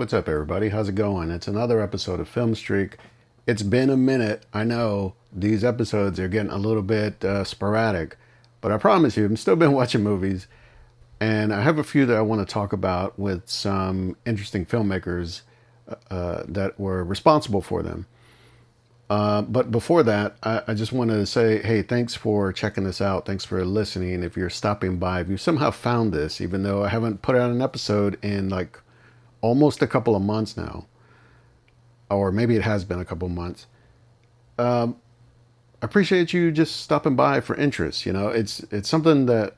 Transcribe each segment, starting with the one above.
what's up, everybody? How's it going? It's another episode of Film Streak. It's been a minute. I know these episodes are getting a little bit sporadic, but I promise you, I've still been watching movies, and I have a few that I want to talk about with some interesting filmmakers that were responsible for them. But before that, I just want to say, hey, thanks for checking this out. Thanks for listening. If you're stopping by, if you somehow found this, even though I haven't put out an episode in like almost a couple of months now, or maybe it has been a couple of months. I appreciate you just stopping by for interest. You know, it's something that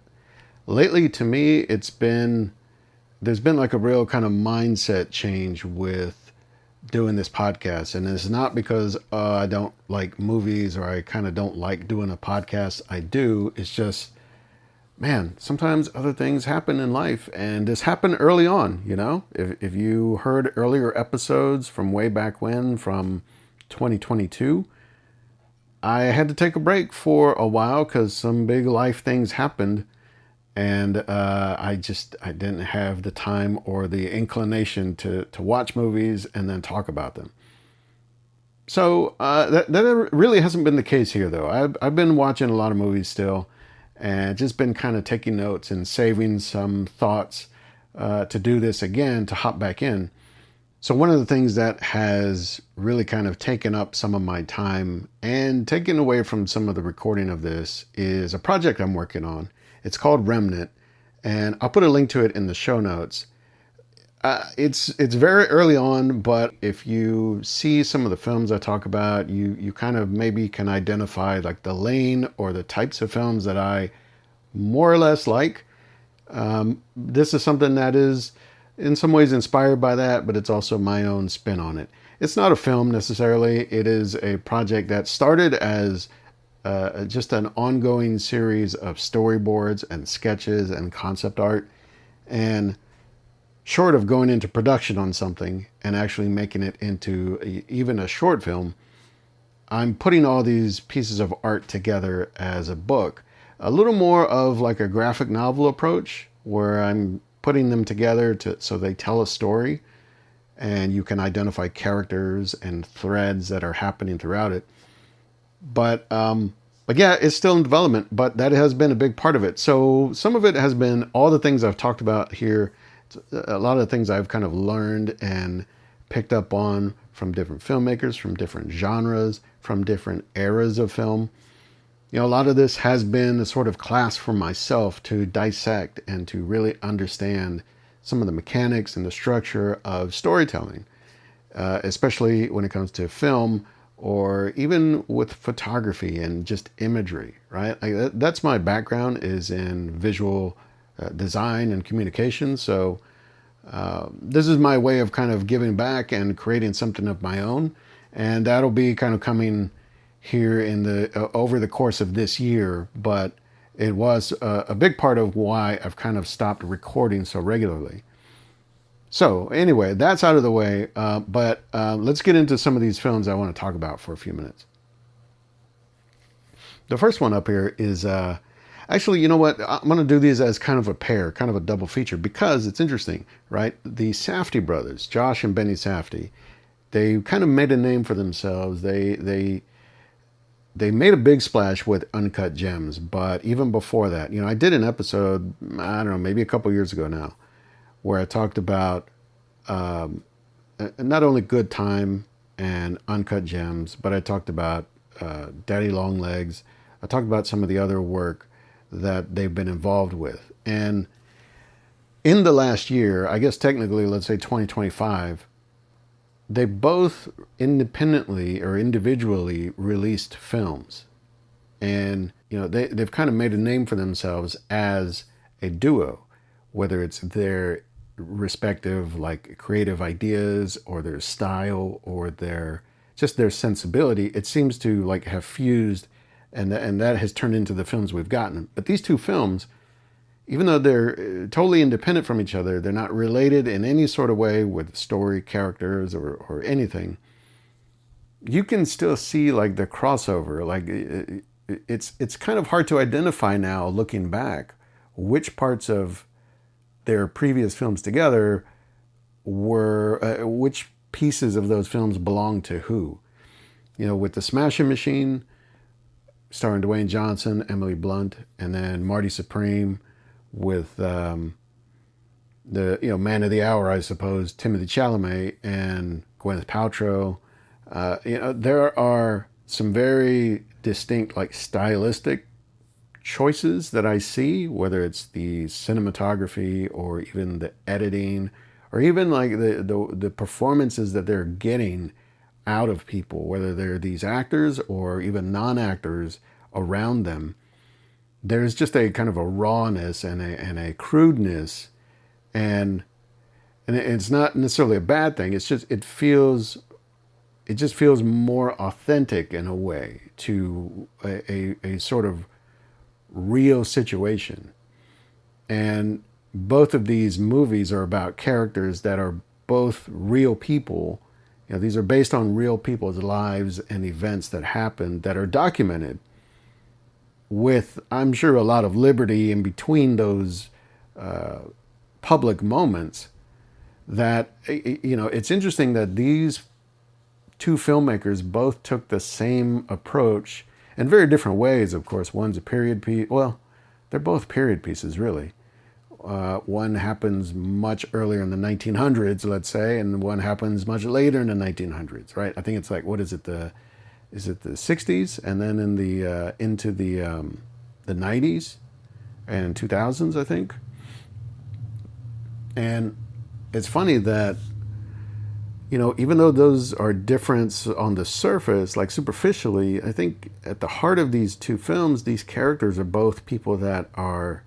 lately to me, there's been like a real kind of mindset change with doing this podcast. And it's not because I don't like movies or I kind of don't like doing a podcast. I do. It's just, man, sometimes other things happen in life, and this happened early on. You know, if you heard earlier episodes from way back when, from 2022, I had to take a break for a while because some big life things happened, and I didn't have the time or the inclination to watch movies and then talk about them. So that really hasn't been the case here, though. I've been watching a lot of movies still, and just been kind of taking notes and saving some thoughts to do this again, to hop back in. So one of the things that has really kind of taken up some of my time and taken away from some of the recording of this is a project I'm working on. It's called Remnant, and I'll put a link to it in the show notes. It's very early on, but if you see some of the films I talk about, you kind of maybe can identify like the lane or the types of films that I more or less like. This is something that is in some ways inspired by that, but it's also my own spin on it. It's not a film necessarily. It is a project that started as just an ongoing series of storyboards and sketches and concept art. And short of going into production on something and actually making it into even a short film, I'm putting all these pieces of art together as a book. A little more of like a graphic novel approach, where I'm putting them together so they tell a story and you can identify characters and threads that are happening throughout it. But yeah, it's still in development, but that has been a big part of it. So some of it has been all the things I've talked about here. A lot of the things I've kind of learned and picked up on from different filmmakers, from different genres, from different eras of film. You know, a lot of this has been a sort of class for myself to dissect and to really understand some of the mechanics and the structure of storytelling, especially when it comes to film or even with photography and just imagery, right? That's my background, is in visual design and communication. So this is my way of kind of giving back and creating something of my own. And that'll be kind of coming here in the over the course of this year. But it was a big part of why I've kind of stopped recording so regularly. So anyway, that's out of the way. But let's get into some of these films I want to talk about for a few minutes. The first one up here is actually, you know what? I'm going to do these as kind of a pair, kind of a double feature, because it's interesting, right? The Safdie brothers, Josh and Benny Safdie, they kind of made a name for themselves. They made a big splash with Uncut Gems, but even before that, you know, I did an episode, I don't know, maybe a couple years ago now, where I talked about not only Good Time and Uncut Gems, but I talked about Daddy Long Legs. I talked about some of the other work that they've been involved with. And in the last year, I guess technically, let's say 2025, they both independently or individually released films. And, you know, they've kind of made a name for themselves as a duo, whether it's their respective like creative ideas or their style or their sensibility. It seems to like have fused, and that has turned into the films we've gotten. But these two films, even though they're totally independent from each other, they're not related in any sort of way with story, characters, or anything. You can still see like the crossover. Like it's kind of hard to identify now, looking back, which parts of their previous films together which pieces of those films belong to who. With the Smashing Machine, starring Dwayne Johnson, Emily Blunt, and then Marty Supreme with the Man of the Hour, I suppose, Timothée Chalamet and Gwyneth Paltrow. There are some very distinct, like, stylistic choices that I see, whether it's the cinematography or even the editing, or even like the performances that they're getting out of people, whether they're these actors or even non-actors around them. There's just a kind of a rawness and a crudeness, and it's not necessarily a bad thing. It's just it just feels more authentic in a way to a sort of real situation. And both of these movies are about characters that are both real people. These are based on real people's lives and events that happened, that are documented with, I'm sure, a lot of liberty in between those public moments. That, it's interesting that these two filmmakers both took the same approach in very different ways. Of course, one's a period piece. Well, they're both period pieces, really. One happens much earlier in the 1900s, let's say, and one happens much later in the 1900s, right? I think it's like, what is it? Is it the 60s, and then in the into the 90s and 2000s, I think. And it's funny that, even though those are different on the surface, like superficially, I think at the heart of these two films, these characters are both people that are,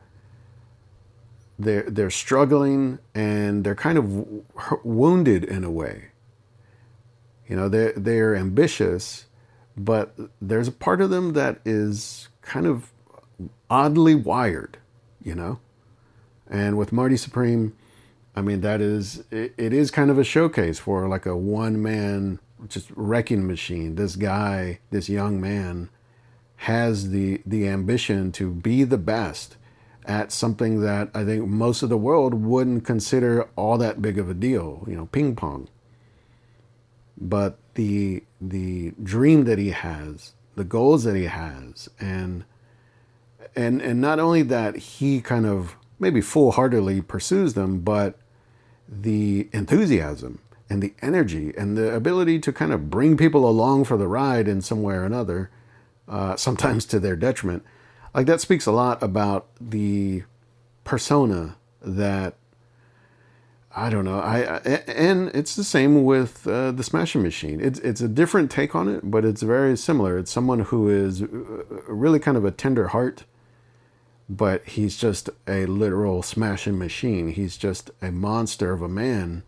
they're struggling, and they're kind of wounded in a way. They're ambitious, but there's a part of them that is kind of oddly wired, And with Marty Supreme, I mean, it is kind of a showcase for like a one-man just wrecking machine. This guy, this young man, has the ambition to be the best at something that I think most of the world wouldn't consider all that big of a deal, ping pong. But the dream that he has, the goals that he has, and not only that he kind of maybe foolhardily pursues them, but the enthusiasm and the energy and the ability to kind of bring people along for the ride in some way or another, sometimes to their detriment. Like, that speaks a lot about the persona that, I don't know. And it's the same with the Smashing Machine. It's a different take on it, but it's very similar. It's someone who is really kind of a tender heart, but he's just a literal smashing machine. He's just a monster of a man,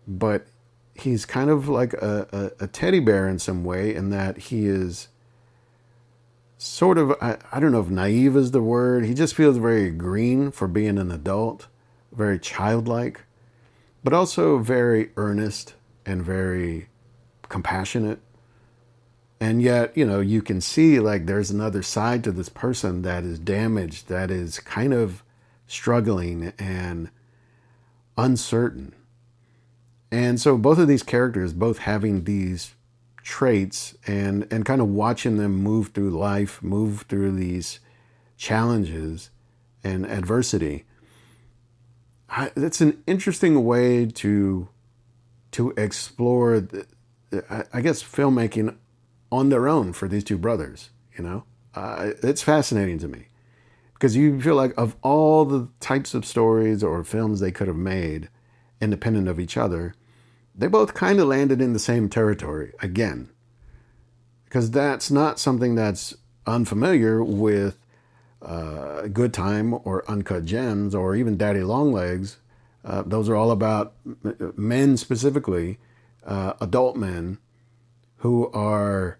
but he's kind of like a teddy bear in some way, in that he is sort of, I don't know if naive is the word. He just feels very green for being an adult, very childlike, but also very earnest and very compassionate. And yet, you can see like there's another side to this person that is damaged, that is kind of struggling and uncertain. And so both of these characters, both having these traits, and kind of watching them move through life, move through these challenges and adversity. That's an interesting way to explore, I guess, filmmaking on their own for these two brothers. It's fascinating to me, because you feel like of all the types of stories or films they could have made independent of each other, they both kind of landed in the same territory again, because that's not something that's unfamiliar with Good Time or Uncut Gems or even Daddy Longlegs. Those are all about men, specifically adult men, who are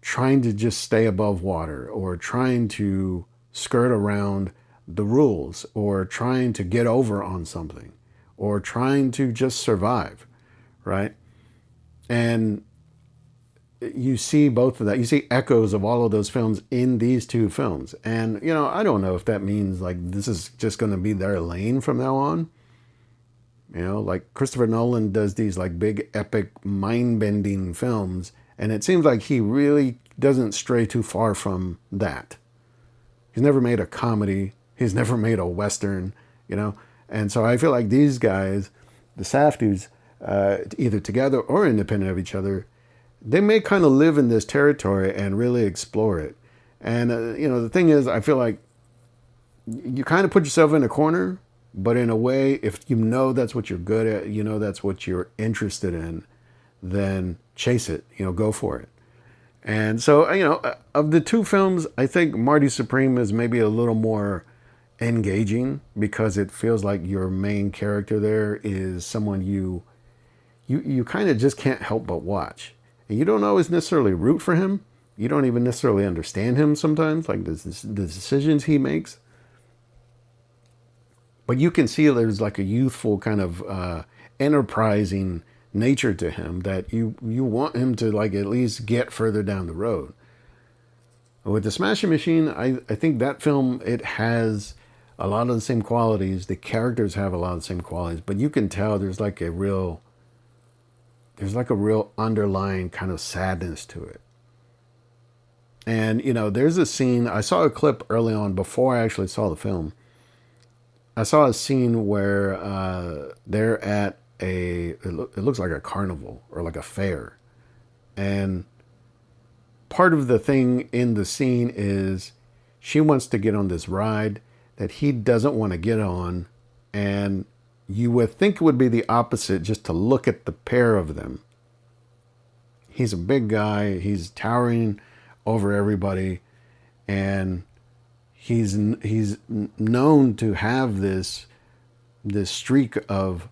trying to just stay above water, or trying to skirt around the rules, or trying to get over on something, or trying to just survive, right? And you see both of that. You see echoes of all of those films in these two films. And, I don't know if that means like this is just going to be their lane from now on. You know, like Christopher Nolan does these like big epic mind-bending films, and it seems like he really doesn't stray too far from that. He's never made a comedy. He's never made a western, you know. And so I feel like these guys, the Safdies, either together or independent of each other, they may kind of live in this territory and really explore it. And the thing is, I feel like you kind of put yourself in a corner, but in a way, if you know that's what you're good at, you know that's what you're interested in, then chase it. Go for it. And so, of the two films, I think Marty Supreme is maybe a little more engaging because it feels like your main character there is someone you kind of just can't help but watch. And you don't always necessarily root for him. You don't even necessarily understand him sometimes, like the decisions he makes. But you can see there's like a youthful kind of enterprising nature to him that you want him to like at least get further down the road. With the Smashing Machine, I think that film, it has a lot of the same qualities. The characters have a lot of the same qualities, but you can tell there's like a real underlying kind of sadness to it. And there's a scene, I saw a clip early on before I actually saw the film. I saw a scene where they're at it looks like a carnival or like a fair. And part of the thing in the scene is she wants to get on this ride that he doesn't want to get on. And you would think it would be the opposite just to look at the pair of them. He's a big guy. He's towering over everybody. And he's known to have this streak of,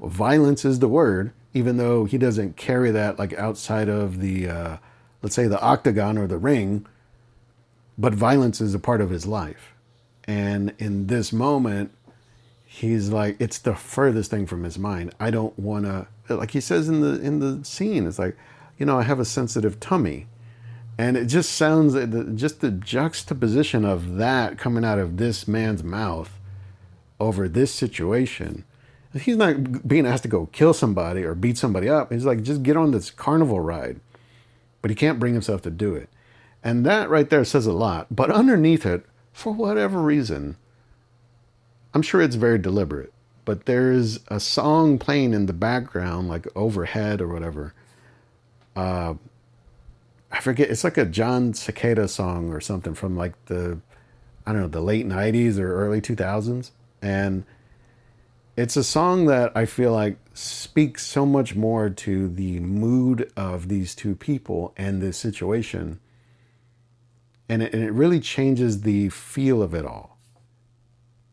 violence is the word, even though he doesn't carry that like outside of the, let's say the octagon or the ring, but violence is a part of his life. And in this moment, he's like, it's the furthest thing from his mind. I don't want to, like he says in the scene, it's like, I have a sensitive tummy. And it just sounds, just the juxtaposition of that coming out of this man's mouth over this situation. He's not being asked to go kill somebody or beat somebody up. He's like, just get on this carnival ride. But he can't bring himself to do it. And that right there says a lot. But underneath it, for whatever reason, I'm sure it's very deliberate, but there's a song playing in the background, like overhead or whatever. I forget, it's like a John Cicada song or something from like the late 90s or early 2000s. And it's a song that I feel like speaks so much more to the mood of these two people and this situation. And it really changes the feel of it all.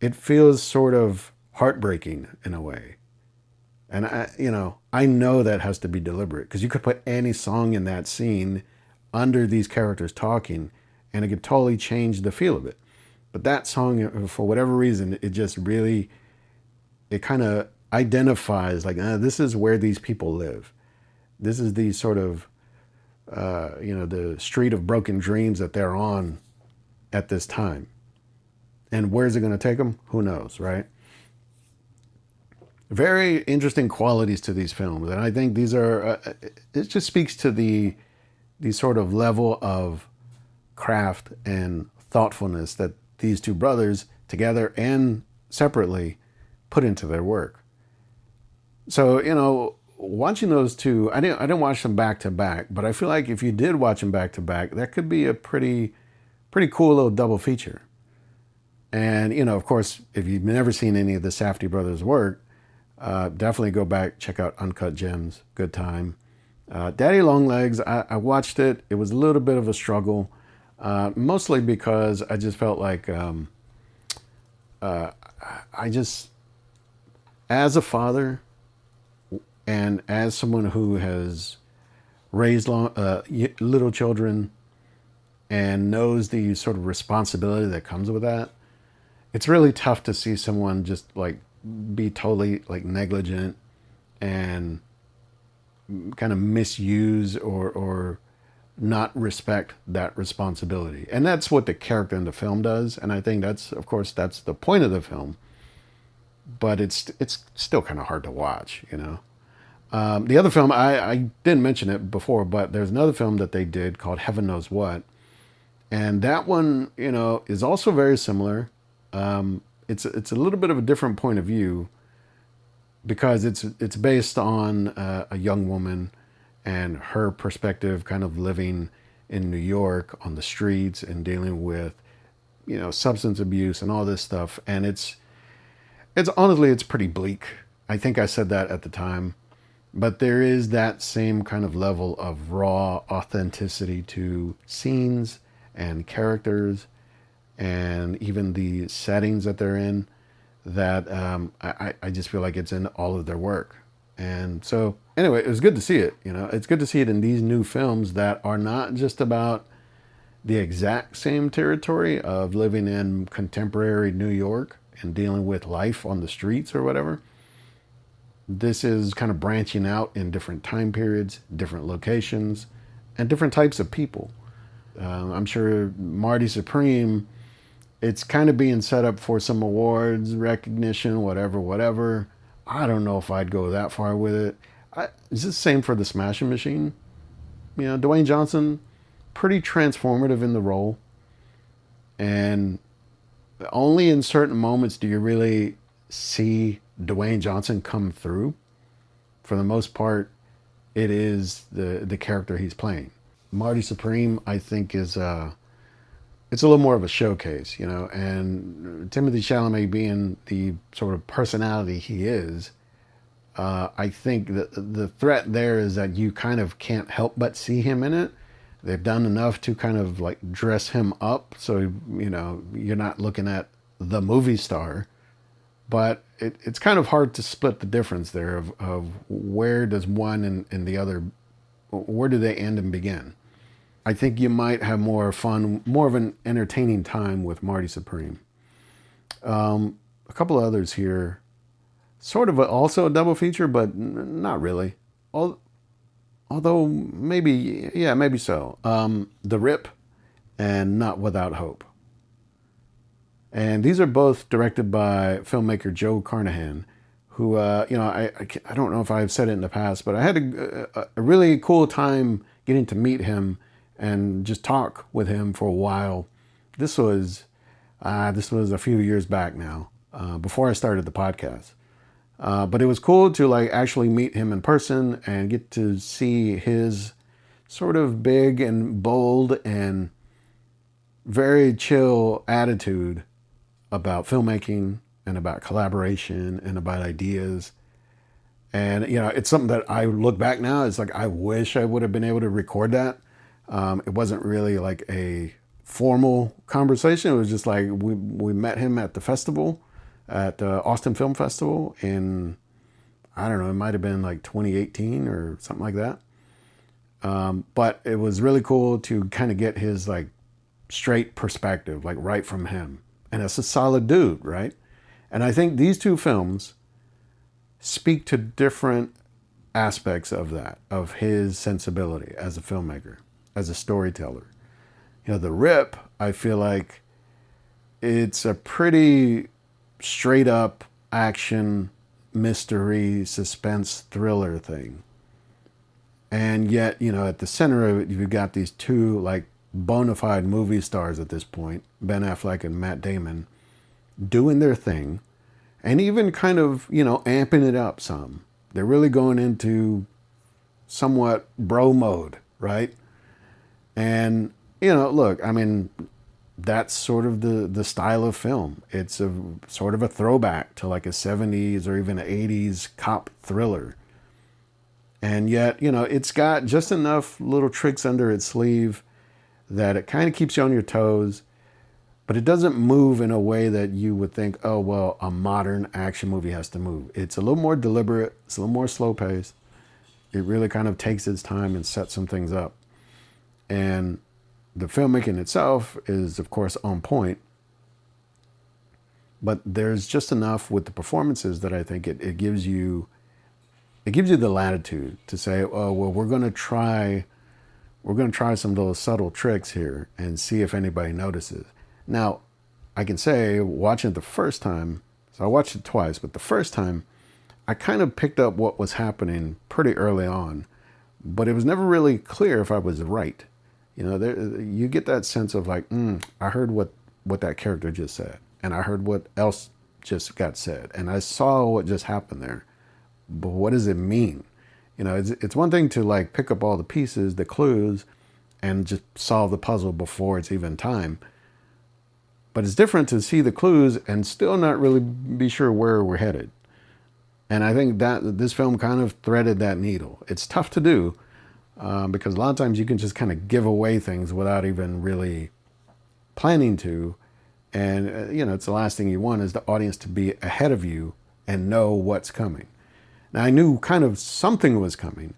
It feels sort of heartbreaking in a way. And I know that has to be deliberate because you could put any song in that scene under these characters talking and it could totally change the feel of it. But that song, for whatever reason, it just really, it kind of identifies like, this is where these people live. This is the sort of, the street of broken dreams that they're on at this time. And where's it going to take them? Who knows, right? Very interesting qualities to these films. And I think these are, it just speaks to the sort of level of craft and thoughtfulness that these two brothers, together and separately, put into their work. So, watching those two, I didn't watch them back to back, but I feel like if you did watch them back to back, that could be a pretty cool little double feature. And, of course, if you've never seen any of the Safdie brothers' work, definitely go back, check out Uncut Gems, good time. Daddy Longlegs, I watched it. It was a little bit of a struggle, mostly because I just felt like as a father and as someone who has raised little children and knows the sort of responsibility that comes with that, it's really tough to see someone just like be totally like negligent and kind of misuse or not respect that responsibility. And that's what the character in the film does. And I think that's the point of the film. but it's still kind of hard to watch, you know. The other film, I didn't mention it before, but there's another film that they did called Heaven Knows What. And that one, you know, is also very similar. It's a little bit of a different point of view because it's based on a young woman and her perspective, kind of living in New York on the streets and dealing with, you know, substance abuse and all this stuff. And it's honestly, it's pretty bleak. I think I said that at the time, but there is that same kind of level of raw authenticity to scenes and characters and even the settings that they're in that I just feel like it's in all of their work. And so, anyway, it was good to see it. You know, it's good to see it in these new films that are not just about the exact same territory of living in contemporary New York and dealing with life on the streets or whatever. This is kind of branching out in different time periods, different locations, and different types of people. I'm sure Marty Supreme, it's kind of being set up for some awards, recognition, whatever. I don't know if I'd go that far with it. It's the same for the Smashing Machine. You know, Dwayne Johnson, pretty transformative in the role. And only in certain moments do you really see Dwayne Johnson come through. For the most part, it is the character he's playing. Marty Supreme, I think, is it's a little more of a showcase, you know, and Timothée Chalamet being the sort of personality he is, I think that the threat there is that you kind of can't help but see him in it. They've done enough to kind of like dress him up so, you know, you're not looking at the movie star, but it's kind of hard to split the difference there of where does one and the other, where do they end and begin? I think you might have more fun, more of an entertaining time with Marty Supreme. A couple of others here, sort of also a double feature, but not really. Although maybe, yeah, maybe so. The Rip and Not Without Hope. And these are both directed by filmmaker Joe Carnahan, who, you know, I don't know if I've said it in the past, but I had a really cool time getting to meet him and just talk with him for a while. This was a few years back now, before I started the podcast. But it was cool to like actually meet him in person and get to see his sort of big and bold and very chill attitude about filmmaking and about collaboration and about ideas. And, you know, it's something that I look back now, it's like, I wish I would have been able to record that. It wasn't really like a formal conversation. It was just like, we met him at the festival, at Austin Film Festival in, I don't know, it might've been like 2018 or something like that. But it was really cool to kind of get his like straight perspective, like right from him. And it's a solid dude, right? And I think these two films speak to different aspects of that, of his sensibility as a filmmaker, as a storyteller. You know, The Rip, I feel like it's a pretty straight up action, mystery, suspense, thriller thing. And yet, you know, at the center of it, you've got these two like bona fide movie stars at this point, Ben Affleck and Matt Damon, doing their thing and even kind of, you know, amping it up some. They're really going into somewhat bro mode, right? And, you know, look, I mean, that's sort of the style of film. It's a sort of a throwback to like a 70s or even an 80s cop thriller. And yet, you know, it's got just enough little tricks under its sleeve that it kind of keeps you on your toes, but it doesn't move in a way that you would think, oh, well, a modern action movie has to move. It's a little more deliberate. It's a little more slow paced. It really kind of takes its time and sets some things up. And the filmmaking itself is, of course, on point. But there's just enough with the performances that I think it gives you the latitude to say, oh, well, we're going to try some of those subtle tricks here and see if anybody notices. Now, I can say, watching it the first time, So I watched it twice, but the first time I kind of picked up what was happening pretty early on, but it was never really clear if I was right. You get that sense of like, I heard what that character just said, and I heard what else just got said, and I saw what just happened there. But what does it mean? It's one thing to like pick up all the pieces, the clues, and just solve the puzzle before it's even time. But it's different to see the clues and still not really be sure where we're headed. And I think that this film kind of threaded that needle. It's tough to do because a lot of times you can just kind of give away things without even really planning to. And, it's the last thing you want is the audience to be ahead of you and know what's coming. Now, I knew kind of something was coming,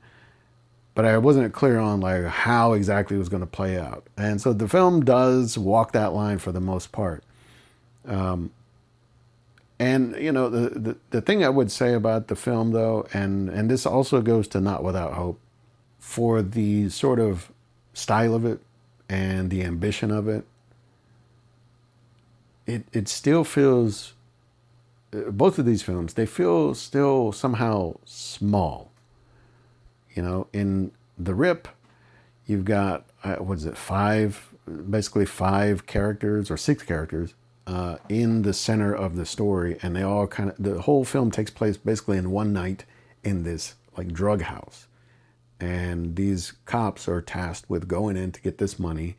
but I wasn't clear on like how exactly it was going to play out. And so the film does walk that line for the most part. And the thing I would say about the film though, and this also goes to Not Without Hope, for the sort of style of it and the ambition of it, it still feels, both of these films, they feel still somehow small. In The Rip, you've got, basically five characters or six characters in the center of the story. And they all the whole film takes place basically in one night in this like drug house. And these cops are tasked with going in to get this money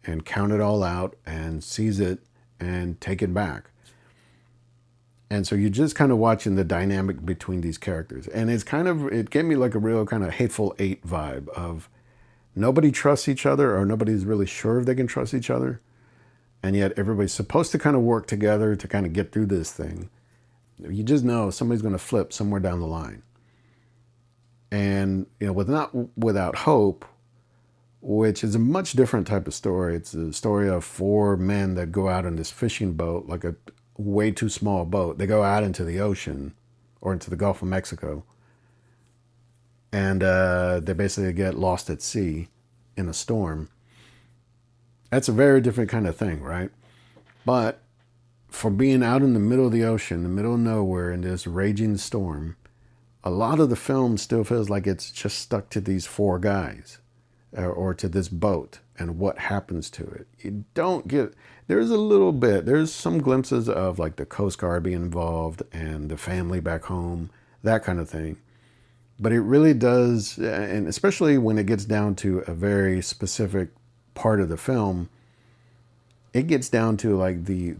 and count it all out and seize it and take it back. And so you're just kind of watching the dynamic between these characters. And it gave me like a real kind of Hateful Eight vibe of nobody trusts each other, or nobody's really sure if they can trust each other. And yet everybody's supposed to kind of work together to kind of get through this thing. You just know somebody's going to flip somewhere down the line. And, with Not Without Hope, which is a much different type of story. It's a story of four men that go out on this fishing boat, like a way too small boat. They go out into the ocean or into the Gulf of Mexico, and they basically get lost at sea in a storm. That's a very different kind of thing, right? But for being out in the middle of the ocean, the middle of nowhere in this raging storm, a lot of the film still feels like it's just stuck to these four guys or to this boat and what happens to it. You don't get, there's some glimpses of like the Coast Guard being involved and the family back home, that kind of thing. But it really does, and especially when it gets down to a very specific part of the film, it gets down to like the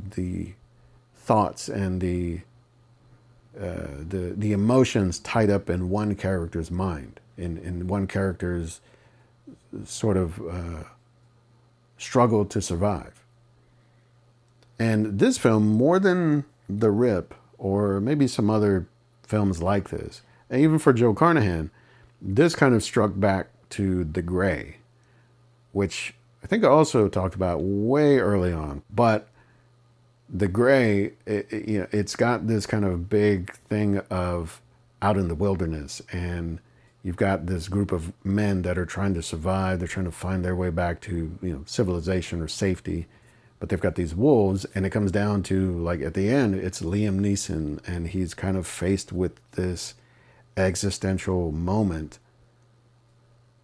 thoughts and the emotions tied up in one character's mind, in one character's sort of struggle to survive. And this film, more than The Rip, or maybe some other films like this, and even for Joe Carnahan, this kind of struck back to The Gray, which I think I also talked about way early on. But The Gray, it's got this kind of big thing of out in the wilderness, and you've got this group of men that are trying to survive. They're trying to find their way back to, civilization or safety. But they've got these wolves, and it comes down to, like, at the end, it's Liam Neeson, and he's kind of faced with this existential moment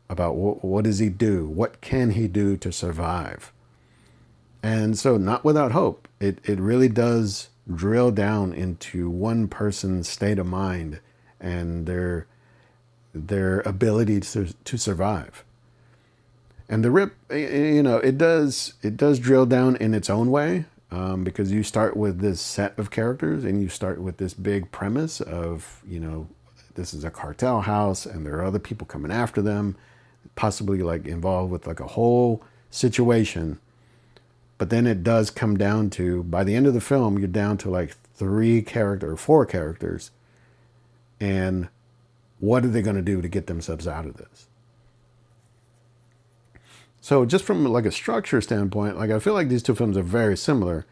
about what does he do? What can he do to survive? And so Not Without Hope, it really does drill down into one person's state of mind and their ability to survive. And The Rip, it does drill down in its own way, because you start with this set of characters and you start with this big premise of, this is a cartel house and there are other people coming after them, possibly like involved with like a whole situation. But then it does come down to, by the end of the film, you're down to like four characters. And what are they going to do to get themselves out of this? So just from like a structure standpoint, like I feel like these two films are very similar.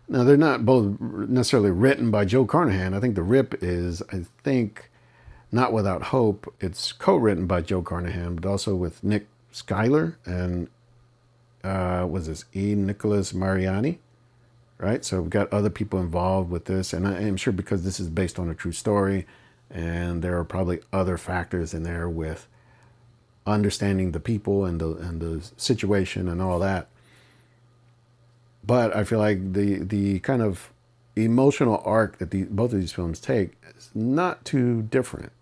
Now, they're not both necessarily written by Joe Carnahan. I think The Rip is, Not Without Hope, it's co-written by Joe Carnahan, but also with Nick Schuyler and was this E. Nicholas Mariani. right? So we've got other people involved with this, and I am sure because this is based on a true story, and there are probably other factors in there with understanding the people and the situation and all that. But I feel like the kind of emotional arc that both of these films take is not too different.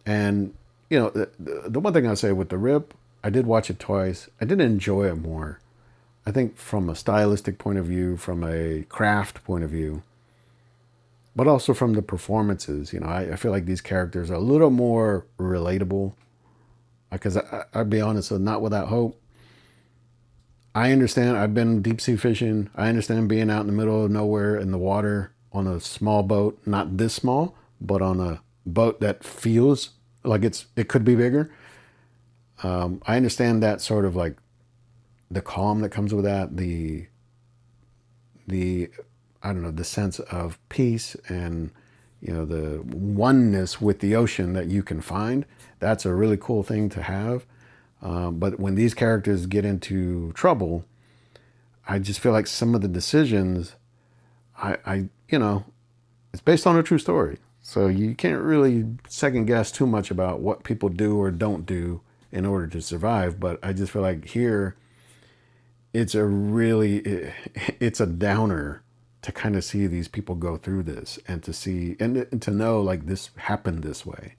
And the one thing I'll say with The Rip, I did watch it twice. I did enjoy it more. I think from a stylistic point of view, from a craft point of view, but also from the performances. I feel like these characters are a little more relatable. Because I'll be honest, so Not Without Hope, I understand. I've been deep sea fishing. I understand being out in the middle of nowhere in the water on a small boat, not this small, but on a boat that feels like it could be bigger. I understand that sort of like the calm that comes with that, the I don't know, the sense of peace and the oneness with the ocean that you can find. That's a really cool thing to have. But when these characters get into trouble, I just feel like some of the decisions, it's based on a true story. So you can't really second guess too much about what people do or don't do in order to survive. But I just feel like here, it's a downer to kind of see these people go through this and to see and to know like this happened this way.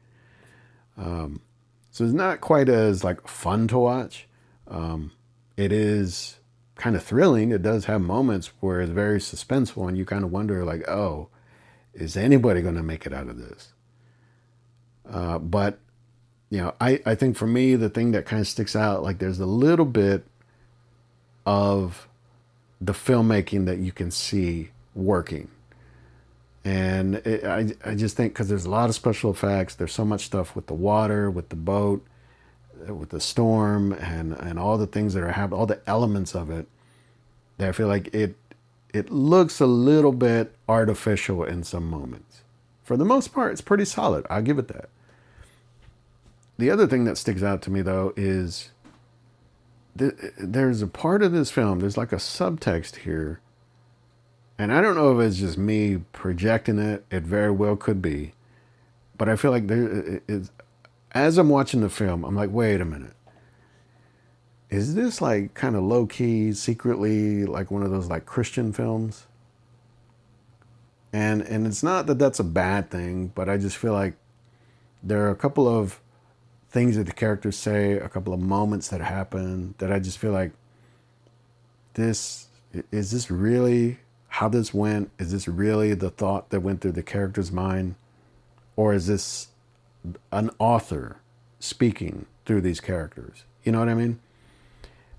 So it's not quite as like fun to watch. It is kind of thrilling. It does have moments where it's very suspenseful and you kind of wonder like, oh, is anybody going to make it out of this? But I think for me, the thing that kind of sticks out, like there's a little bit of the filmmaking that you can see working. And I just think because there's a lot of special effects, there's so much stuff with the water, with the boat, with the storm, and all the things that are happening, all the elements of it, that I feel like it looks a little bit artificial in some moments. For the most part, it's pretty solid. I'll give it that. The other thing that sticks out to me, though, is there's a part of this film, there's like a subtext here. And I don't know if it's just me projecting it. It very well could be. But I feel like as I'm watching the film, I'm like, wait a minute. Is this like kind of low key, secretly like one of those like Christian films? And it's not that that's a bad thing, but I just feel like there are a couple of things that the characters say, a couple of moments that happen that I just feel like is this really how this went? Is this really the thought that went through the character's mind? Or is this an author speaking through these characters? You know what I mean?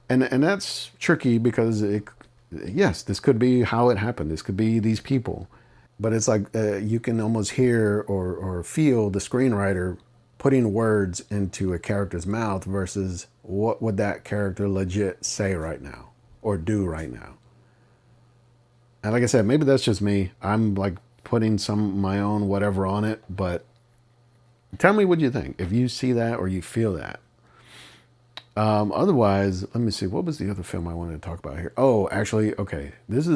And that's tricky because yes, this could be how it happened. This could be these people. But it's like you can almost hear or feel the screenwriter putting words into a character's mouth versus what would that character legit say right now or do right now. And like I said, maybe that's just me. I'm like putting some my own whatever on it, but tell me what you think. If you see that or you feel that. Otherwise, let me see. What was the other film I wanted to talk about here? Oh, actually, okay. This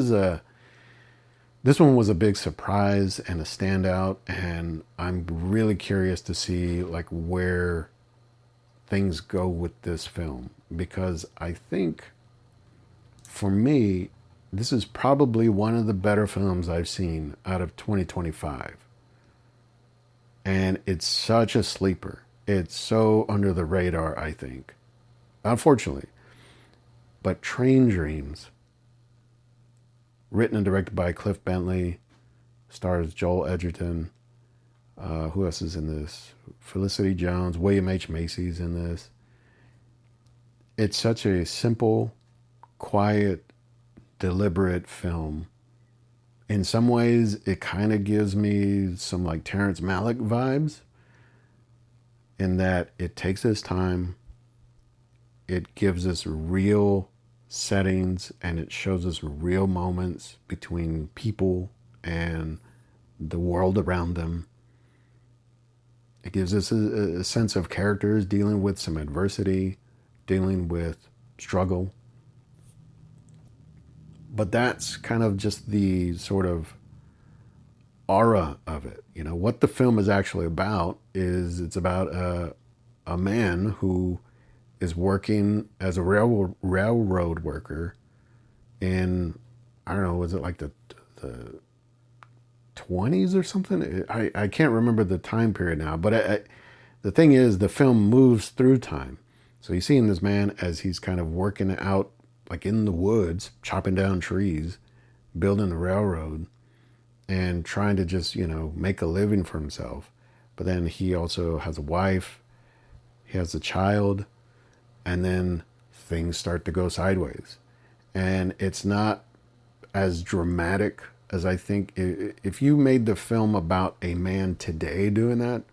one was a big surprise and a standout, and I'm really curious to see like where things go with this film, because I think for me, this is probably one of the better films I've seen out of 2025. And it's such a sleeper. It's so under the radar, I think. Unfortunately. But Train Dreams, written and directed by Cliff Bentley, stars Joel Edgerton. Who else is in this? Felicity Jones, William H. Macy's in this. It's such a simple, quiet, deliberate film. In some ways, it kind of gives me some like Terrence Malick vibes in that it takes its time, it gives us real settings, and it shows us real moments between people and the world around them. It gives us a sense of characters dealing with some adversity, dealing with struggle. But that's kind of just the sort of aura of it. You know, what the film is actually about is it's about a man who is working as a railroad worker in, I don't know, was it like the 20s or something? I can't remember the time period now, but the thing is, the film moves through time. So you're seeing this man as he's kind of working out, like in the woods, chopping down trees, building a railroad, and trying to just, you know, make a living for himself. But then he also has a wife, he has a child, and then things start to go sideways. And it's not as dramatic as I think. If you made the film about a man today doing that,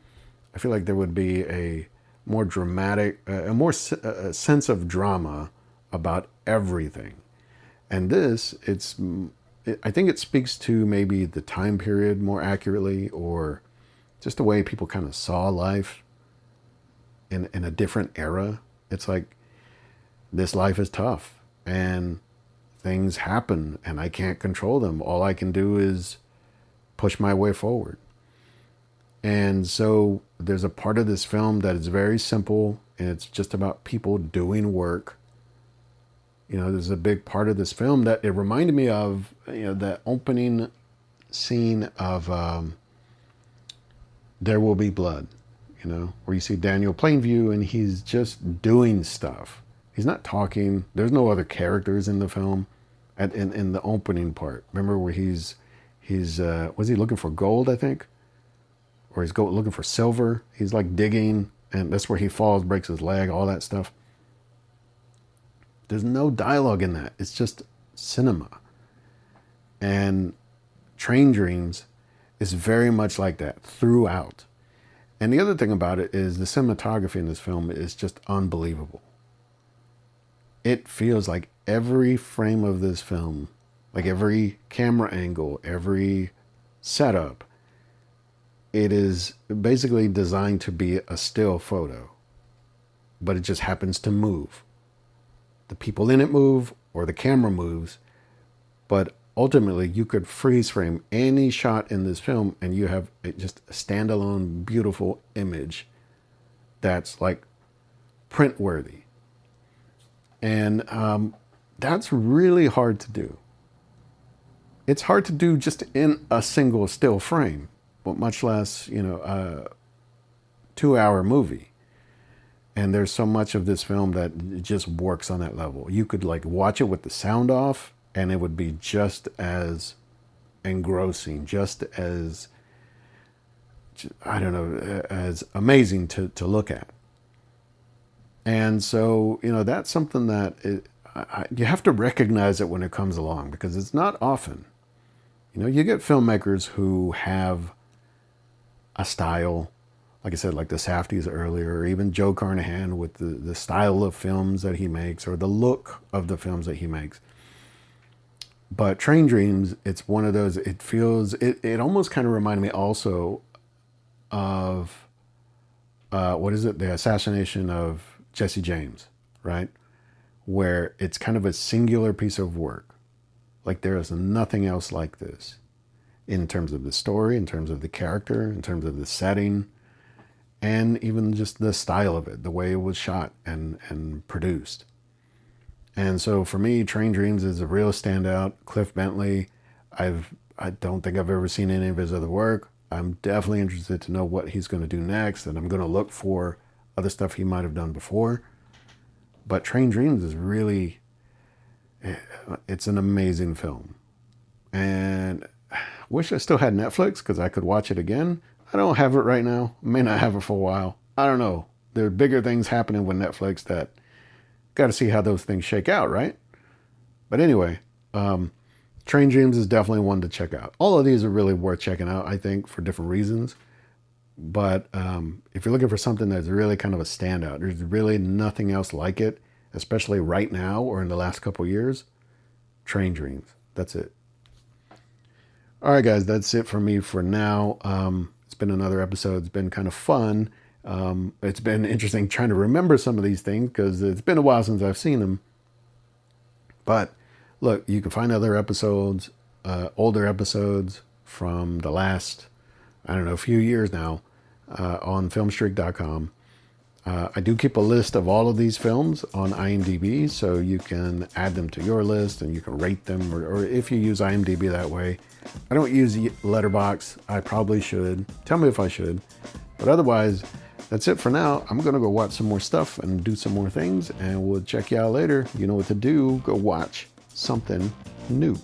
I feel like there would be a more dramatic, a sense of drama about everything. And this, I think it speaks to maybe the time period more accurately, or just the way people kind of saw life in a different era. It's like, this life is tough and things happen and I can't control them. All I can do is push my way forward. And so there's a part of this film that is very simple, and it's just about people doing work. You know, there's a big part of this film that it reminded me of, you know, that opening scene of There Will Be Blood, you know, where you see Daniel Plainview and he's just doing stuff. He's not talking. There's no other characters in the film. In the opening part, remember where he's was he looking for gold, I think? Or he's looking for silver. He's like digging, and that's where he falls, breaks his leg, all that stuff. There's no dialogue in that. It's just cinema. And Train Dreams is very much like that throughout. And the other thing about it is the cinematography in this film is just unbelievable. It feels like every frame of this film, like every camera angle, every setup, it is basically designed to be a still photo, but it just happens to move. The people in it move, or the camera moves, but ultimately you could freeze frame any shot in this film and you have just a standalone, beautiful image that's like print worthy. And that's really hard to do. It's hard to do just in a single still frame, but much less, you know, a 2-hour movie. And there's so much of this film that just works on that level. You could like watch it with the sound off and it would be just as engrossing, just as, I don't know, as amazing to look at. And so, you know, that's something that you have to recognize it when it comes along, because it's not often. You know, you get filmmakers who have a style, like I said, like the Safdies earlier, or even Joe Carnahan with the style of films that he makes, or the look of the films that he makes. But Train Dreams, it's one of those, it almost kind of reminded me also of, what is it? The assassination of Jesse James, right? Where it's kind of a singular piece of work. Like there is nothing else like this in terms of the story, in terms of the character, in terms of the setting, and even just the style of it, the way it was shot and produced. And so for me, Train Dreams is a real standout. Cliff Bentley, I don't think I've ever seen any of his other work. I'm definitely interested to know what he's going to do next, and I'm going to look for other stuff he might have done before. But Train Dreams is really, it's an amazing film. And I wish I still had Netflix because I could watch it again. I don't have it right now. I may not have it for a while. I don't know. There are bigger things happening with Netflix that got to see how those things shake out, right? But anyway, Train Dreams is definitely one to check out. All of these are really worth checking out, I think, for different reasons. But if you're looking for something that's really kind of a standout, there's really nothing else like it, especially right now or in the last couple of years. Train Dreams. That's it. All right, guys, that's it for me for now. It's been another episode. It's been kind of fun. It's been interesting trying to remember some of these things because it's been a while since I've seen them. But Look, you can find other episodes, older episodes from the last, I don't know, a few years now on filmstreak.com. I do keep a list of all of these films on IMDb, so you can add them to your list and you can rate them, or if you use IMDb that way. I don't use Letterboxd. I probably should. Tell me if I should. But otherwise, that's it for now. I'm going to go watch some more stuff and do some more things, and we'll check you out later. You know what to do. Go watch something new.